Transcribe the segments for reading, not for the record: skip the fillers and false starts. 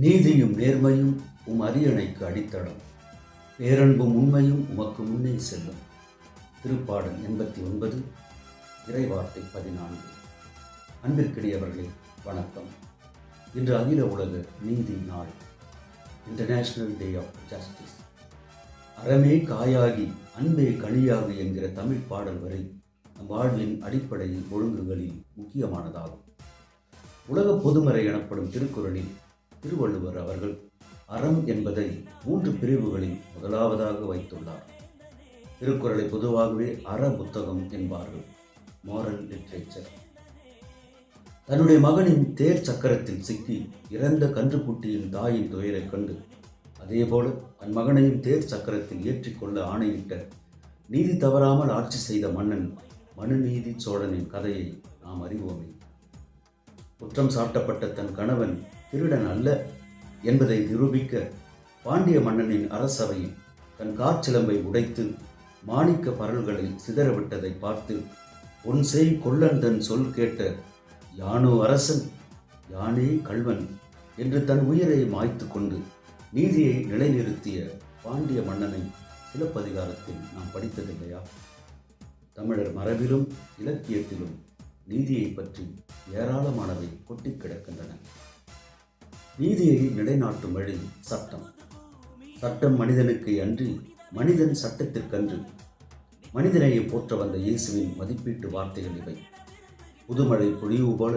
நீதியும் நேர்மையும் அரியணைக்கு அடித்தளம், பேரன்பும் உண்மையும் உமக்கு முன்னே செல்லும். திருப்பாடல் 89, இறைவார்த்தை 14. அன்பிற்கிடையவர்களே வணக்கம். இன்று அகில உலக நீதி நாள், இன்டர்நேஷனல் டே ஆஃப் ஜஸ்டிஸ். அறமே காயாகி அன்பே கனியாகு என்கிற தமிழ் பாடல் வரை நம் வாழ்வின் அடிப்படை ஒழுங்குகளில் முக்கியமானதாகும். உலக பொதுமறை எனப்படும் திருக்குறளில் திருவள்ளுவர் அவர்கள் அறம் என்பதை 3 பிரிவுகளில் முதலாவதாக வைத்துள்ளார். திருக்குறளை பொதுவாகவே அற புத்தகம் என்பார்கள், மாரல் லிட்ரேச்சர். தன்னுடைய மகனின் தேர் சக்கரத்தில் சிக்கி இறந்த கன்றுக்குட்டியின் தாயின் துயரை கண்டு அதேபோல தன் மகனையும் தேர் சக்கரத்தில் ஏற்றிக்கொள்ள ஆணையிட்ட நீதி தவறாமல் ஆட்சி செய்த மன்னன் மனுநீதி சோழனின் கதையை நாம் அறிவோமே. குற்றம் சாட்டப்பட்ட தன் கணவன் திருடன் அல்ல என்பதை நிரூபிக்க பாண்டிய மன்னனின் அரசவையில் தன் காற்சிலம்பை உடைத்து மாணிக்க பரல்களை சிதறவிட்டதை பார்த்து பொன் செய் கொல்லன் தன் சொல் கேட்ட யானோ அரசன் யானே கள்வன் என்று தன் உயிரை மாய்த்து கொண்டு நீதியை நிலைநிறுத்திய பாண்டிய மன்னனை சிலப்பதிகாரத்தில் நாம் படித்ததில்லையா? தமிழர் மரபிலும் இலக்கியத்திலும் நீதியை பற்றி ஏராளமானவை கொட்டி கிடக்கின்றன. நீதியை நிலைநாட்டும் வழி சட்டம். சட்டம் மனிதனுக்கு அன்றி மனிதன் சட்டத்திற்கன்று. மனிதனையை போற்ற வந்த இயேசுவின் மதிப்பீட்டு வார்த்தைகள் இவை. புதுமழை பொழிவு போல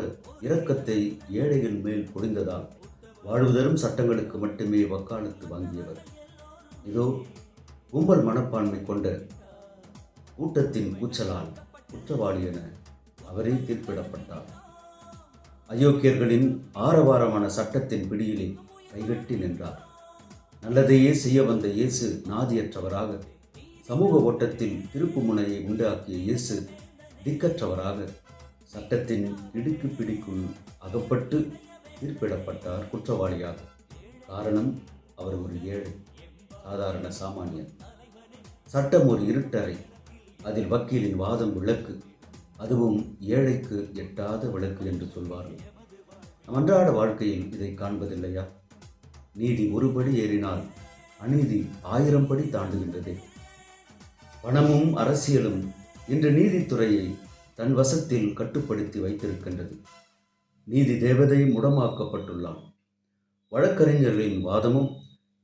இரக்கத்தை ஏழைகள் மேல் பொழிந்ததால் வாழ்வுதரும் சட்டங்களுக்கு மட்டுமே வக்காலத்து வாங்கியவர். இதோ கும்பல் மனப்பான்மை கொண்ட கூட்டத்தின் கூச்சலால் குற்றவாளி என அவரே தீர்ப்பிடப்பட்டார். அயோக்கியர்களின் ஆரவாரமான சட்டத்தின் பிடியிலே கைகட்டி நின்றார். நல்லதையே செய்ய வந்த இயேசு நாதியற்றவராக, சமூக ஓட்டத்தில் திருப்பு முனையை உண்டாக்கிய இயேசு திக்கற்றவராக சட்டத்தின் இடுக்கு பிடிக்குள் அகப்பட்டு தீர்ப்பிடப்பட்டார் குற்றவாளியாக. காரணம், அவர் ஒரு ஏழை, சாதாரண சாமானியன். சட்டம் ஒரு இருட்டறை, அதில் வக்கீலின் வாதம் விளக்கு, அதுவும் ஏழைக்கு எட்டாத விளக்கு என்று சொல்வார்கள். நம் அன்றாட வாழ்க்கையில் இதை காண்பதில்லையா? நீதி ஒருபடி ஏறினால் அநீதி 1000 படி தாண்டுகின்றதே. பணமும் அரசியலும் இன்று நீதித்துறையை தன் வசத்தில் கட்டுப்படுத்தி வைத்திருக்கின்றது. நீதி தேவதை முடமாக்கப்பட்டுள்ளான். வழக்கறிஞர்களின் வாதமும்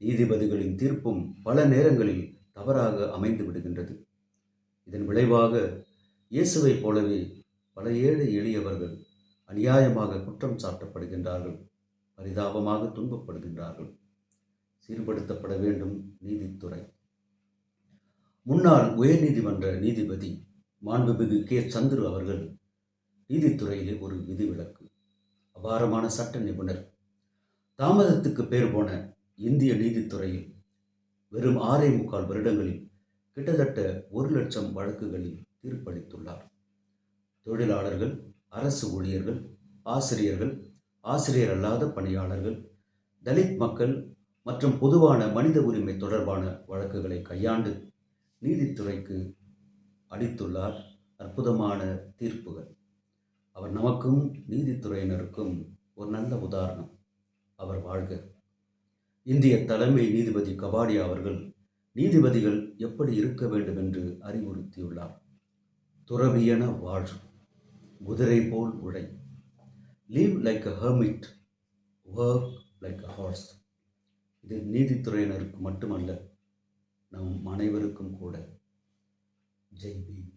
நீதிபதிகளின் தீர்ப்பும் பல நேரங்களில் தவறாக அமைந்து விடுகின்றது. இதன் விளைவாக இயேசுவை போலவே பல ஏழை எளியவர்கள் அநியாயமாக குற்றம் சாட்டப்படுகின்றார்கள், பரிதாபமாக துன்பப்படுகின்றார்கள். சீர்படுத்தப்பட வேண்டும் நீதித்துறை. முன்னாள் உயர்நீதிமன்ற நீதிபதி மாண்புமிகு கே. சந்துரு அவர்கள் நீதித்துறையிலே ஒரு விதிவிலக்கு. அபாரமான சட்ட நிபுணர். தாமதத்துக்கு பேர் போன இந்திய நீதித்துறையில் வெறும் 6.25 வருடங்களில் கிட்டத்தட்ட 1,00,000 வழக்குகளில் தீர்ப்பளித்துள்ளார். தொழிலாளர்கள், அரசு ஊழியர்கள், ஆசிரியர்கள், ஆசிரியர் அல்லாத பணியாளர்கள், தலித் மக்கள் மற்றும் பொதுவான மனித உரிமை தொடர்பான வழக்குகளை கையாண்டு நீதித்துறைக்கு அளித்துள்ளார் அற்புதமான தீர்ப்புகள். அவர் நமக்கும் நீதித்துறையினருக்கும் ஒரு நல்ல உதாரணம். அவர் வாழ்க. இந்திய தலைமை நீதிபதி கபாடியா அவர்கள் நீதிபதிகள் எப்படி இருக்க வேண்டும் என்று அறிவுறுத்தியுள்ளார். துறவியென வாழ், குதிரை போல் உழை, live like a hermit, work like a horse. இது நீதித்துறையினருக்கு மட்டுமல்ல, நம் அனைவருக்கும் கூட. ஜெய் பீம்.